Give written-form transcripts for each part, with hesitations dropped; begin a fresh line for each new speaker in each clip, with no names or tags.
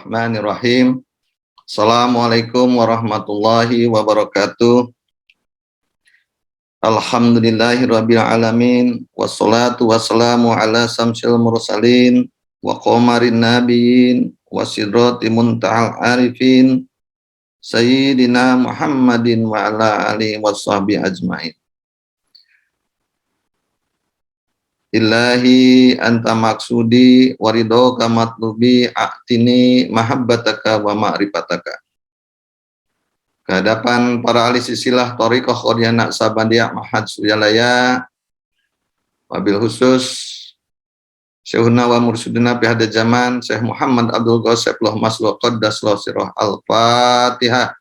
Bismillahirrahmanirrahim. Assalamualaikum warahmatullahi wabarakatuh. Alhamdulillahirabbil alamin wassalatu wassalamu ala samsil mursalin wa qamarin nabiyyin wa sidrati muntahal arifin sayyidina Muhammadin wa ala alihi washabihi ajmain. Ilahi anta maksudi waridoka matlubi a'tini mahabbataka wa ma'rifataka. Kehadapan para ahli silsilah thariqah Qadianiyah Naqsabandiyah Mahad Suryalaya, wabil khusus Syekhuna wa mursyidina fi hadha zaman Syekh Muhammad Abdul Ghasib Masluh Qaddasallahu sirrah. Al-Fatihah.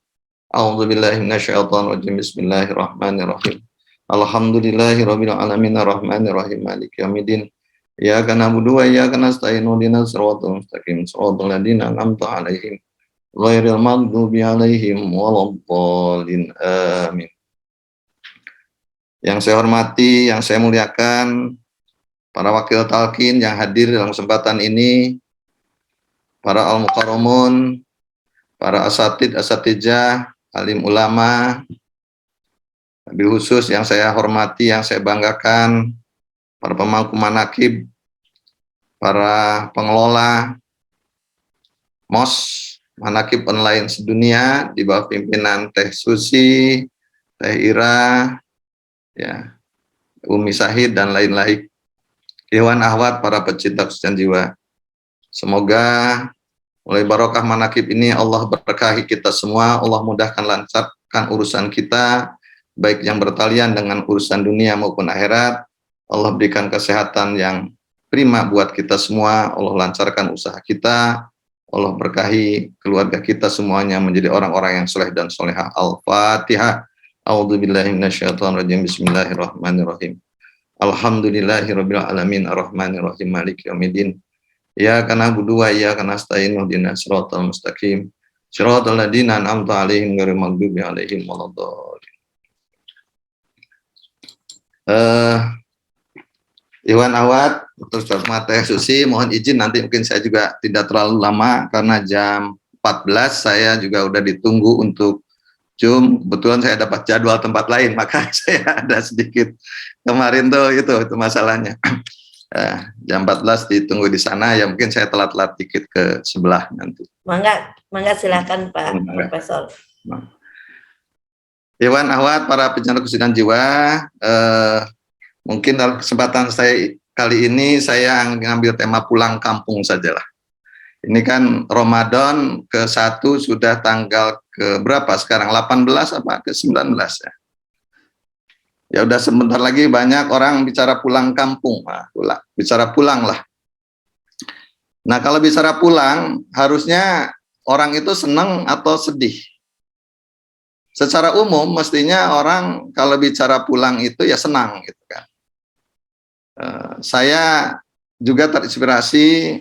A'udzubillahi minasyaitonir rajim. Bismillahirrahmanirrahim. Alhamdulillahirabbil alamin arrahmanir rahim maliki yaumiddin. Iyyaka na'budu wa iyyaka nasta'in ihdinas siratal mustaqim siratal ladzina an'amta 'alaihim ghairil maghdubi 'alaihim waladdallin. Amin. Yang saya hormati, yang saya muliakan, para wakil talqin yang hadir dalam kesempatan ini, para al-mukarramun, para asatidjah, alim ulama, wabil khusus yang saya hormati, yang saya banggakan, para pemangku manaqib, para pengelola MOS, manaqib online sedunia di bawah pimpinan Teh Susi, Teh Ira, ya, Umi Sahid dan lain-lain, Ikhwan Ahwat, para pecinta kesucian jiwa. Semoga mulai barokah manaqib ini Allah berkahi kita semua, Allah mudahkan lancarkan urusan kita, baik yang bertalian dengan urusan dunia maupun akhirat. Allah berikan kesehatan yang prima buat kita semua, Allah lancarkan usaha kita, Allah berkahi keluarga kita semuanya menjadi orang-orang yang soleh dan solehah. Al-Fatihah. A'udzubillahi minasyaitonir rajim. Bismillahirrahmanirrahim. Alhamdulillahirabbil alamin arrahmanirrahim maliki yaumiddin. Iyyaka na'budu wa iyyaka nasta'in ihdinas siratal mustaqim siratal ladzina an'amta 'alaihim ghairil maghdubi 'alaihim waladdallin. Iwan Awad, terus Teh Susi, mohon izin nanti mungkin saya juga tidak terlalu lama karena jam 14 saya juga udah ditunggu untuk Zoom. Kebetulan saya dapat jadwal tempat lain, maka saya ada sedikit kemarin tuh itu masalahnya. Jam 14 ditunggu di sana, ya mungkin saya telat-telat dikit ke sebelah nanti.
Mangga silakan Pak Profesor.
Iwan Ahwat, para pecinta kesucian jiwa, mungkin dalam kesempatan saya kali ini saya mengambil tema pulang kampung sajalah. Ini kan Ramadan ke-1 sudah tanggal ke berapa sekarang? 18 apa ke 19 ya? Ya udah sebentar lagi banyak orang bicara pulang kampung, bicara pulang lah. Nah kalau bicara pulang harusnya orang itu senang atau sedih? Secara umum mestinya orang kalau bicara pulang itu ya senang gitu kan. Saya juga terinspirasi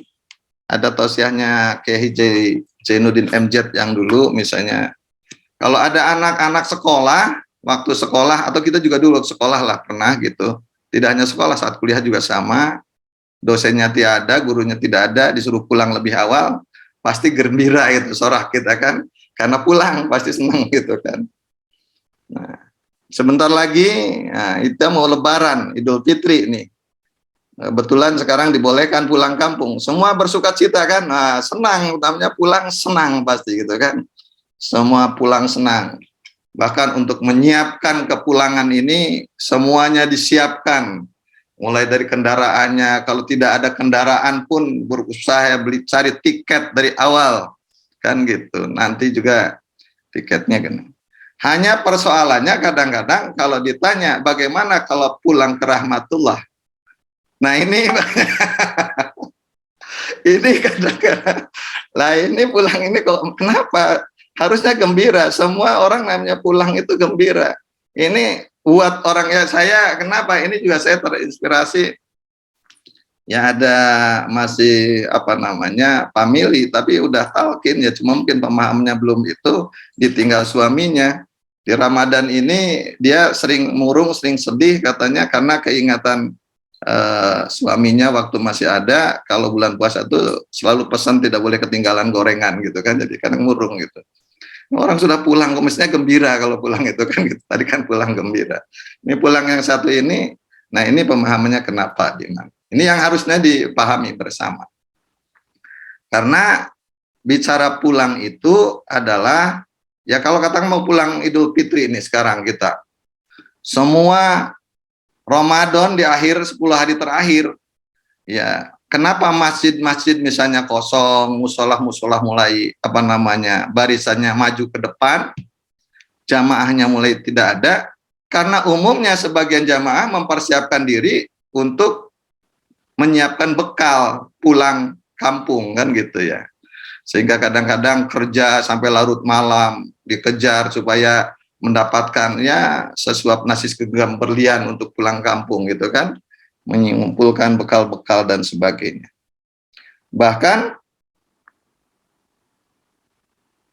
ada tausiahnya Kiai Zainuddin MZ yang dulu misalnya kalau ada anak-anak sekolah waktu sekolah atau kita juga dulu sekolah lah pernah gitu, tidak hanya sekolah, saat kuliah juga sama, dosennya tiada, gurunya tidak ada, disuruh pulang lebih awal, pasti gembira itu sorak kita kan. Karena pulang pasti senang gitu kan. Nah, sebentar lagi kita mau Lebaran, Idul Fitri nih. Kebetulan sekarang dibolehkan pulang kampung. Semua bersuka cita kan. Nah, senang, utamanya pulang senang pasti gitu kan. Semua pulang senang. Bahkan untuk menyiapkan kepulangan ini semuanya disiapkan. Mulai dari kendaraannya, kalau tidak ada kendaraan pun berusaha cari tiket dari awal. Kan gitu, nanti juga tiketnya kan. Hanya persoalannya kadang-kadang kalau ditanya bagaimana kalau pulang ke rahmatullah. Nah ini ini kadang-kadang lah ini pulang ini kok kenapa harusnya gembira, semua orang namanya pulang itu gembira. Ini buat orangnya saya kenapa ini juga saya terinspirasi. Ya ada masih apa namanya family tapi udah talqin ya, cuma mungkin pemahamnya belum itu, ditinggal suaminya di Ramadan ini dia sering murung, sering sedih katanya karena keingatan suaminya waktu masih ada, kalau bulan puasa tuh selalu pesan tidak boleh ketinggalan gorengan gitu kan, jadi kadang murung gitu. Orang sudah pulang, kok mestinya gembira kalau pulang itu kan gitu. Tadi kan pulang gembira. Ini pulang yang satu ini, nah ini pemahamannya kenapa Diman. Ini yang harusnya dipahami bersama. Karena bicara pulang itu adalah, ya kalau katakan mau pulang Idul Fitri ini sekarang kita, semua Ramadan di akhir 10 hari terakhir, ya kenapa masjid-masjid misalnya kosong, musolah-musolah mulai barisannya maju ke depan, jamaahnya mulai tidak ada, karena umumnya sebagian jamaah mempersiapkan diri untuk menyiapkan bekal pulang kampung kan gitu ya. Sehingga kadang-kadang kerja sampai larut malam, dikejar supaya mendapatkan ya sesuap nasi segenggam berlian untuk pulang kampung gitu kan, mengumpulkan bekal-bekal dan sebagainya. Bahkan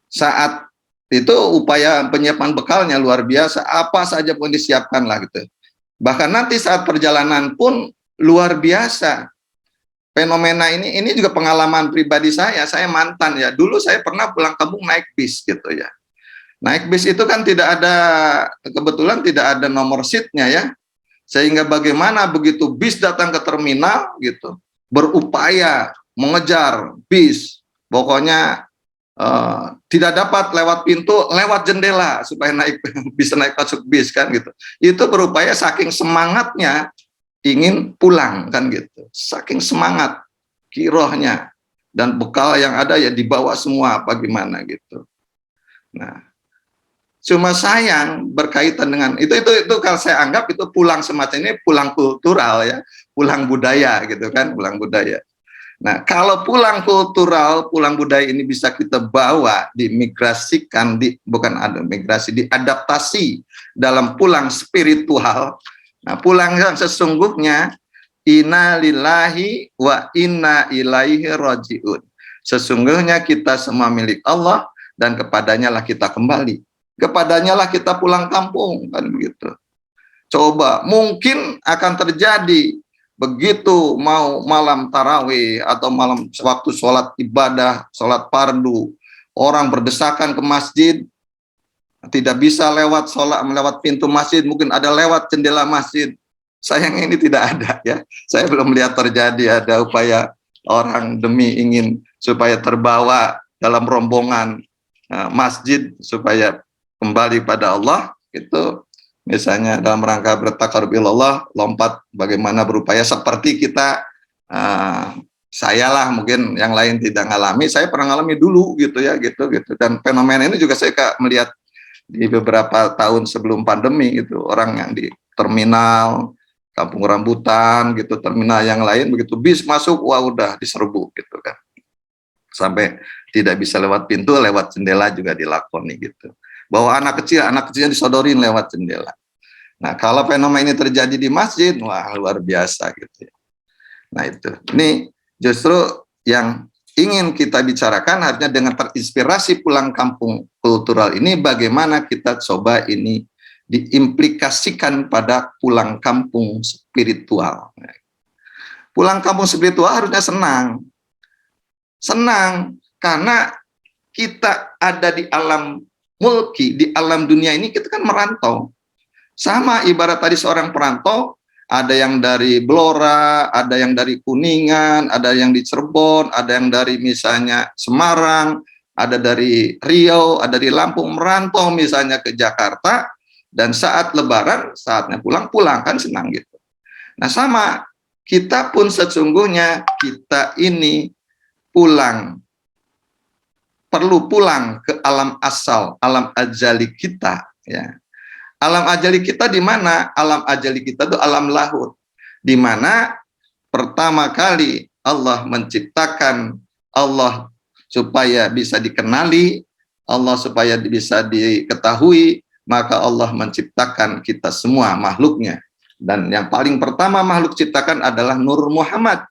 saat itu upaya penyiapan bekalnya luar biasa, apa saja pun disiapkan lah gitu. Bahkan nanti saat perjalanan pun luar biasa. Fenomena ini juga pengalaman pribadi saya mantan ya, dulu saya pernah pulang kampung naik bis gitu ya. Naik bis itu kan kebetulan tidak ada nomor seatnya ya, sehingga bagaimana begitu bis datang ke terminal gitu, berupaya mengejar bis, pokoknya tidak dapat lewat pintu, lewat jendela supaya bisa naik masuk bis kan gitu. Itu berupaya saking semangatnya ingin pulang kan gitu, saking semangat kirohnya, dan bekal yang ada ya dibawa semua apa gimana gitu. Nah, cuma sayang berkaitan dengan itu kalau saya anggap itu pulang semacam ini pulang kultural ya, pulang budaya gitu kan, pulang budaya. Nah, kalau pulang kultural, pulang budaya ini bisa kita bawa, diadaptasi dalam pulang spiritual. Nah, pulang yang sesungguhnya inna lillahi wa inna ilaihi rajiun. Sesungguhnya kita semua milik Allah dan kepadanya lah kita kembali. Kepadanya lah kita pulang kampung kan begitu. Coba mungkin akan terjadi begitu mau malam tarawih atau malam waktu sholat ibadah, sholat fardu, orang berdesakan ke masjid, tidak bisa lewat pintu masjid, mungkin ada lewat jendela masjid. Sayang ini tidak ada ya. Saya belum melihat terjadi ada upaya orang demi ingin supaya terbawa dalam rombongan masjid supaya kembali pada Allah, itu misalnya dalam rangka bertakarub ilallah, lompat bagaimana berupaya seperti kita, saya lah mungkin yang lain tidak ngalami, saya pernah ngalami dulu gitu ya gitu. Dan fenomena ini juga saya melihat di beberapa tahun sebelum pandemi itu, orang yang di terminal Kampung Rambutan gitu, terminal yang lain begitu bis masuk, wah udah diserbu gitu kan, sampai tidak bisa lewat pintu, lewat jendela juga dilakoni gitu. Bahwa anak kecilnya disodorin lewat jendela. Nah, kalau fenomena ini terjadi di masjid, wah luar biasa gitu ya. Nah itu, ini justru yang ingin kita bicarakan, harusnya dengan terinspirasi pulang kampung kultural ini, bagaimana kita coba ini diimplikasikan pada pulang kampung spiritual. Pulang kampung spiritual harusnya senang, karena kita ada di alam mulki, di alam dunia ini kita kan merantau. Sama ibarat tadi seorang perantau, ada yang dari Blora, ada yang dari Kuningan, ada yang di Cirebon, ada yang dari misalnya Semarang, ada dari Riau, ada di Lampung, merantau misalnya ke Jakarta, dan saat Lebaran, saatnya pulang kan senang gitu. Nah sama, kita pun sesungguhnya kita ini perlu pulang ke alam asal, alam ajali kita ya. Alam ajali kita di mana? Alam ajali kita itu alam lahut, di mana pertama kali Allah menciptakan, Allah supaya bisa dikenali, Allah supaya bisa diketahui, maka Allah menciptakan kita semua makhluknya. Dan yang paling pertama makhluk ciptakan adalah Nur Muhammad.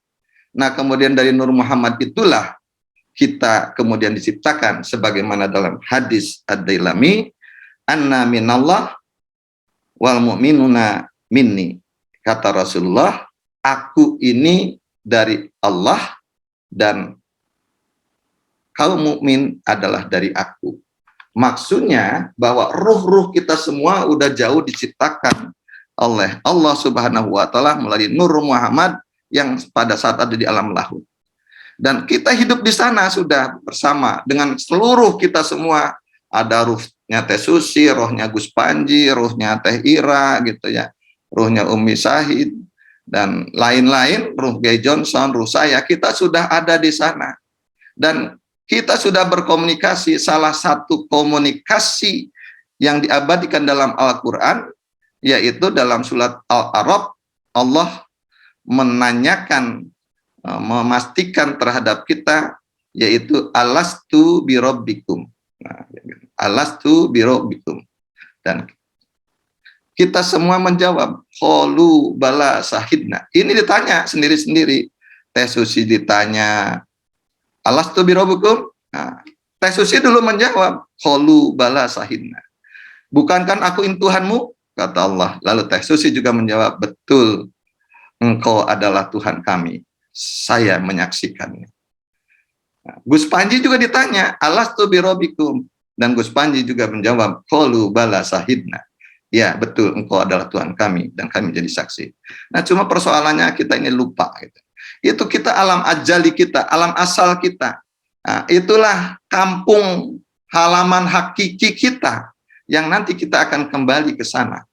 Nah kemudian dari Nur Muhammad itulah kita kemudian diciptakan, sebagaimana dalam hadis Ad-Dailami, anna minallah wal mu'minuna minni, kata Rasulullah, aku ini dari Allah dan kaum mukmin adalah dari aku. Maksudnya bahwa ruh-ruh kita semua udah jauh diciptakan oleh Allah Subhanahu wa taala melalui Nur Muhammad yang pada saat ada di alam lahud. Dan kita hidup di sana sudah bersama dengan seluruh kita semua. Ada ruhnya Teh Susi, rohnya Gus Panji, ruhnya Teh Ira gitu ya. Ruhnya Umi Syahid dan lain-lain, ruh Gay Johnson, ruh saya, kita sudah ada di sana. Dan kita sudah berkomunikasi. Salah satu komunikasi yang diabadikan dalam Al-Quran, yaitu dalam surat Al-A'raf, Allah menanyakan, memastikan terhadap kita, yaitu alastu birabbikum. Alastu birabbikum. Dan kita semua menjawab, qalu bala syahidna. Ini ditanya sendiri-sendiri. Teh Susi ditanya, alastu birabbikum? Nah, Teh Susi dulu menjawab, qalu bala syahidna. Bukankah aku ini Tuhanmu? Kata Allah. Lalu Teh Susi juga menjawab, betul, engkau adalah Tuhan kami. Saya menyaksikannya. Nah, Gus Panji juga ditanya, alastu birabbikum? Dan Gus Panji juga menjawab, qalu bala syahidna. Ya, betul, engkau adalah Tuhan kami dan kami jadi saksi. Nah, cuma persoalannya kita ini lupa gitu. Itu kita alam ajali kita, alam asal kita. Nah, itulah kampung halaman hakiki kita yang nanti kita akan kembali ke sana.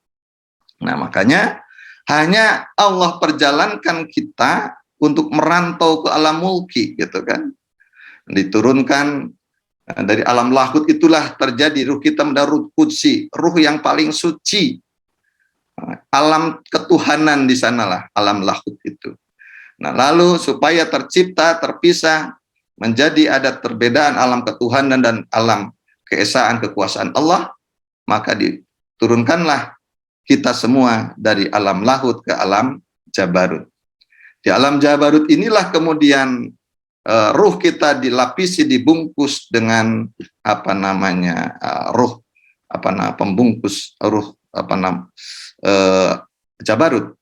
Nah, makanya hanya Allah perjalankan kita untuk merantau ke alam mulki gitu kan. Diturunkan dari alam lahut, itulah terjadi ruh kita mendarut qudsi, ruh yang paling suci. Alam ketuhanan di sanalah alam lahut itu. Nah, lalu supaya tercipta, terpisah, menjadi ada perbedaan alam ketuhanan dan alam keesaan kekuasaan Allah, maka diturunkanlah kita semua dari alam lahut ke alam jabarut. Di alam jabarut inilah kemudian ruh kita dilapisi, dibungkus dengan apa namanya ruh pembungkus ruh jabarut,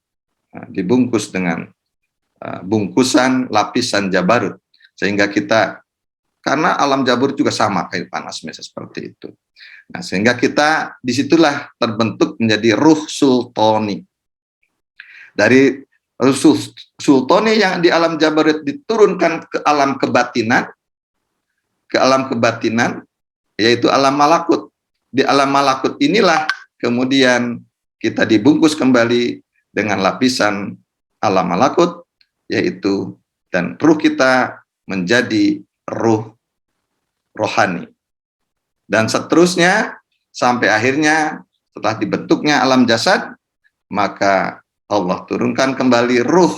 dibungkus dengan bungkusan lapisan jabarut, sehingga kita, karena alam jabarut juga sama kayak panas biasa seperti itu. Nah, sehingga kita disitulah terbentuk menjadi ruh sultani. Dari ruh sultani yang di alam jabarut diturunkan ke alam kebatinan, yaitu alam malakut. Di alam malakut inilah kemudian kita dibungkus kembali dengan lapisan alam malakut, yaitu, dan ruh kita menjadi ruh rohani. Dan seterusnya sampai akhirnya setelah dibentuknya alam jasad, maka Allah turunkan kembali ruh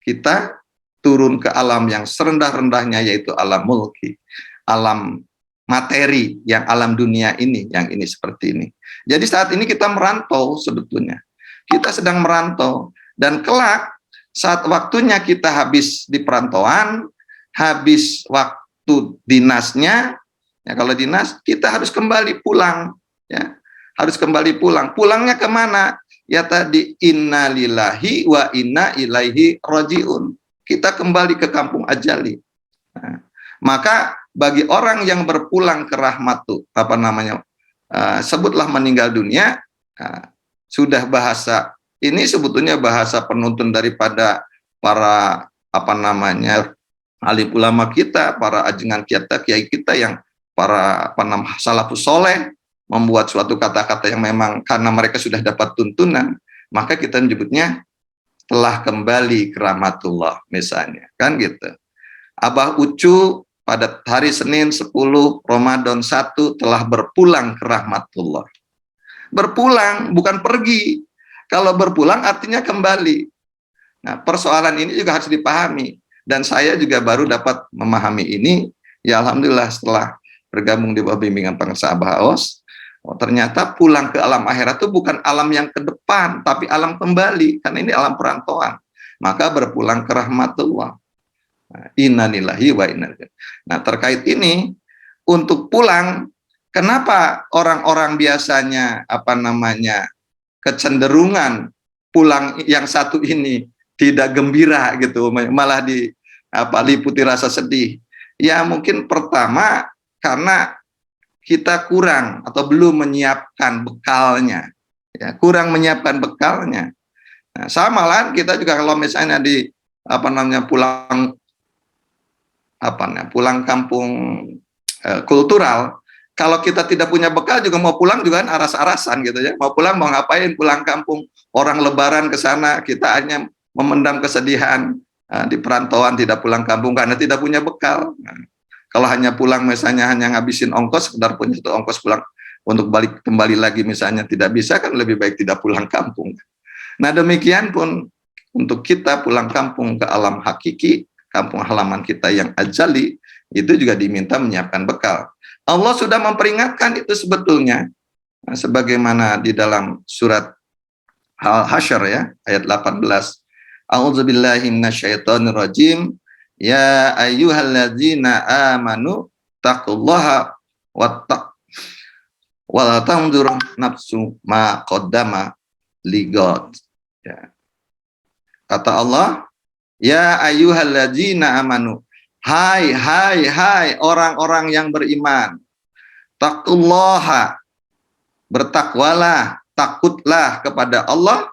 kita turun ke alam yang serendah-rendahnya, yaitu alam mulki, alam materi, yang alam dunia ini, yang ini seperti ini. Jadi saat ini kita merantau sebetulnya. Kita sedang merantau, dan kelak saat waktunya kita habis di perantauan, habis waktu dinasnya, ya kalau dinas kita harus kembali pulang, ya harus kembali pulang. Pulangnya kemana? Ya tadi, inna lillahi wa inna ilaihi rajiun. Kita kembali ke kampung ajali. Nah, maka bagi orang yang berpulang ke rahmatu, sebutlah meninggal dunia, sudah bahasa ini sebetulnya bahasa penuntun daripada para alim ulama kita, para ajengan kita, kiai kita, yang para salafus soleh, membuat suatu kata-kata yang memang karena mereka sudah dapat tuntunan, maka kita menyebutnya telah kembali ke rahmatullah, misalnya, kan gitu. Abah Ucu pada hari Senin 10 Ramadan 1 telah berpulang ke rahmatullah. Berpulang, bukan pergi. Kalau berpulang artinya kembali. Nah, persoalan ini juga harus dipahami. Dan saya juga baru dapat memahami ini, ya alhamdulillah, setelah bergabung di bawah bimbingan Pengarsa Abah Aos. Oh, ternyata pulang ke alam akhirat itu bukan alam yang ke depan, tapi alam kembali, karena ini alam perantauan. Maka berpulang ke rahmatullah. Inna lillahi wa inna ilaihi. Nah, terkait ini, untuk pulang, kenapa orang-orang biasanya kecenderungan pulang yang satu ini tidak gembira gitu, malah liputi rasa sedih. Ya mungkin pertama karena kita kurang atau belum menyiapkan bekalnya, ya, kurang menyiapkan bekalnya. Nah, sama lah kita juga kalau misalnya pulang kampung kultural, kalau kita tidak punya bekal juga mau pulang juga kan aras-arasan gitu ya, mau pulang mau ngapain, pulang kampung, orang lebaran ke sana, kita hanya memendam kesedihan di perantauan, tidak pulang kampung karena tidak punya bekal. Nah, kalau hanya pulang misalnya hanya ngabisin ongkos, sekedar punya itu ongkos pulang untuk kembali lagi misalnya tidak bisa, kan lebih baik tidak pulang kampung. Nah demikian pun untuk kita pulang kampung ke alam hakiki, kampung halaman kita yang ajali, itu juga diminta menyiapkan bekal. Allah sudah memperingatkan itu sebetulnya. Nah, sebagaimana di dalam surat Al-Hasyr ya, ayat 18. A'udzubillahi minasyaitonirrajim. Ya ayyuhalladzina amanu taqullaha wala tanzur nafsu ma qaddama ligad. Ya. Kata Allah, ya ayyuhalladzina amanu, hai orang-orang yang beriman, taqullaha, bertakwalah, takutlah kepada Allah,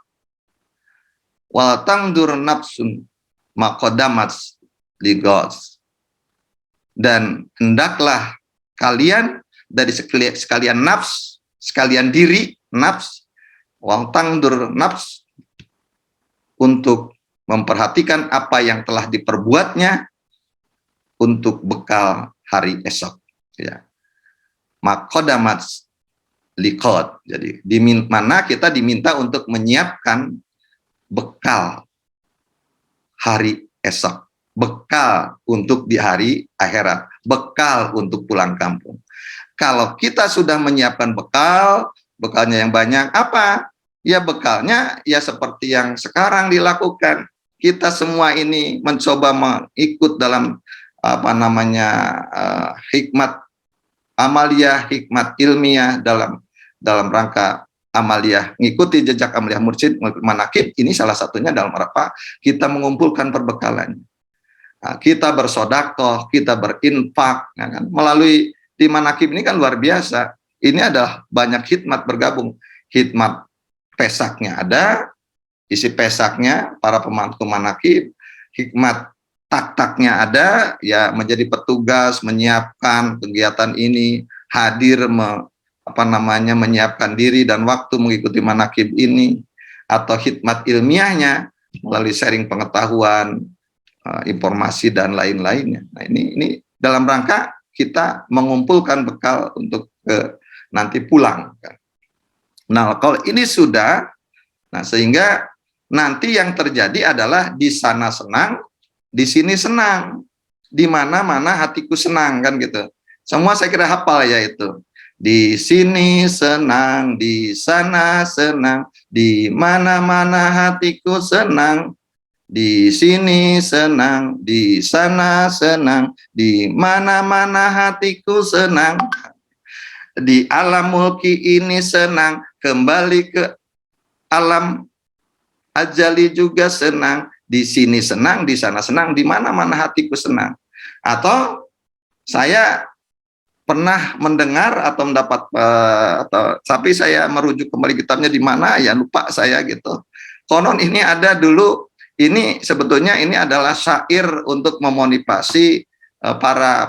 wal tanzur nafsun ma qaddamat ligad, dan hendaklah kalian dari sekalian nafs, sekalian diri nafs, wal tanzur nafs, untuk memperhatikan apa yang telah diperbuatnya untuk bekal hari esok. Ya. Maqadamat liqad. Jadi di mana kita diminta untuk menyiapkan bekal hari esok, bekal untuk di hari akhirat, bekal untuk pulang kampung. Kalau kita sudah menyiapkan bekal, bekalnya yang banyak, apa? Ya bekalnya ya seperti yang sekarang dilakukan. Kita semua ini mencoba mengikut dalam hikmat amaliyah, hikmat ilmiah dalam rangka amaliyah, ngikuti jejak amaliyah mursyid manakib. Ini salah satunya dalam apa? Kita mengumpulkan perbekalan. Nah, kita bersodakoh, kita berinfak, ya kan? Melalui di manakib ini kan luar biasa. Ini adalah banyak hikmat bergabung. Hikmat pesaknya ada, isi pesaknya para pemangku manakib, hikmat tak-taknya ada, ya menjadi petugas menyiapkan kegiatan ini, hadir menyiapkan diri dan waktu mengikuti manakib ini, atau hikmat ilmiahnya melalui sharing pengetahuan, informasi dan lain-lainnya. Nah, ini dalam rangka kita mengumpulkan bekal untuk nanti pulang. Nah, kalau ini sudah, nah sehingga nanti yang terjadi adalah di sana senang, di sini senang, di mana-mana hatiku senang, kan gitu. Semua saya kira hafal ya itu. Di sini senang, di sana senang, di mana-mana hatiku senang. Di sini senang, di sana senang, di mana-mana hatiku senang. Di alam mulki ini senang, kembali ke alam ajali juga senang, di sini senang, di sana senang, di mana-mana hatiku senang. Atau saya pernah mendengar atau mendapat tapi saya merujuk kembali kitabnya di mana ya lupa saya gitu. Konon ini ada dulu, ini sebetulnya ini adalah syair untuk memotivasi para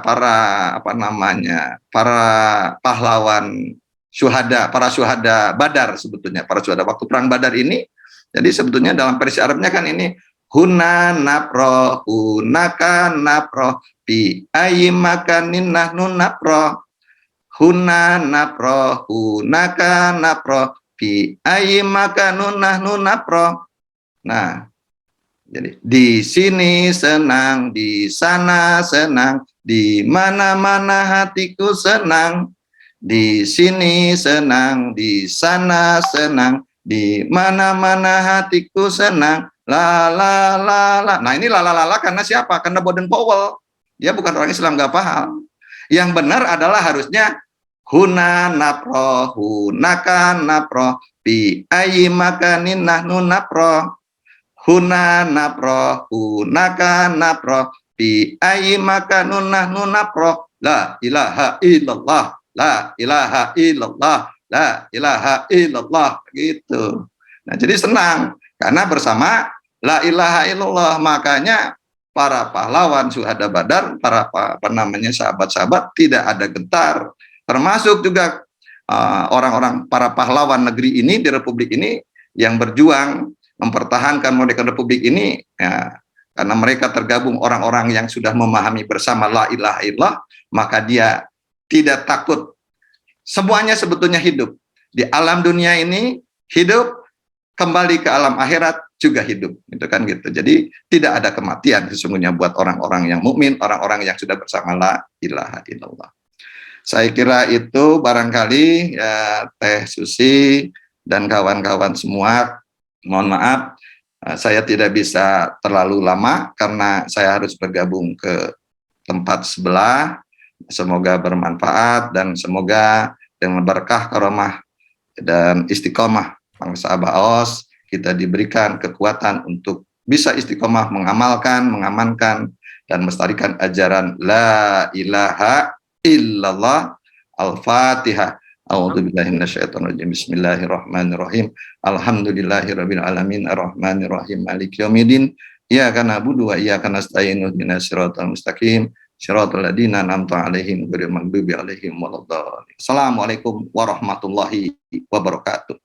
pahlawan syuhada, para syuhada Badar sebetulnya, para syuhada waktu perang Badar ini. Jadi sebetulnya dalam versi Arabnya kan ini huna napro, hunaka napro, bi ayyi makanin nahnu napro, huna napro, hunaka napro, bi ayyi makanun nahnu napro. Nah, jadi di sini senang, di sana senang, di mana-mana hatiku senang. Di sini senang, di sana senang, di mana-mana hatiku senang. La la la la. Nah, ini la la la la karena siapa? Karena Baden Powell. Dia bukan orang Islam, nggak paham. Yang benar adalah harusnya huna napro, hunaka napro, bi ayyi makanin nahnu napro. huna napro, hunaka napro, bi ayi maka nunapro, la ilaha illallah, la ilaha illallah, la ilaha illallah, gitu. Nah, jadi senang karena bersama la ilaha illallah, makanya para pahlawan syuhada Badar, para apa namanya sahabat-sahabat tidak ada gentar, termasuk juga orang-orang para pahlawan negeri ini di Republik ini yang berjuang mempertahankan merdeka Republik ini, ya, karena mereka tergabung orang-orang yang sudah memahami bersama la ilaha illallah, maka dia tidak takut. Semuanya sebetulnya hidup di alam dunia ini, hidup, kembali ke alam akhirat juga hidup, itu kan gitu. Jadi tidak ada kematian sesungguhnya buat orang-orang yang mukmin, orang-orang yang sudah bersama la ilaha illallah. Saya kira itu barangkali ya, Teh Susi dan kawan-kawan semua, mohon maaf saya tidak bisa terlalu lama karena saya harus bergabung ke tempat sebelah. Semoga bermanfaat dan semoga dengan berkah karomah dan istiqomah bangsa Abaos kita diberikan kekuatan untuk bisa istiqomah mengamalkan, mengamankan dan melestarikan ajaran la ilaha illallah. Al-Fatihah. A'udzubillahi minasyaitonirrajim. Bismillahirrahmanirrahim. Alhamdulillahirabbil alamin arrahmanirrahim maliki yaumiddin. Iyyaka na'budu wa iyyaka nasta'in ihdinas siratal mustaqim. Shiratal ladzina an'amta 'alaihim ghairil maghdubi 'alaihim waladdallin. Assalamualaikum warahmatullahi wabarakatuh.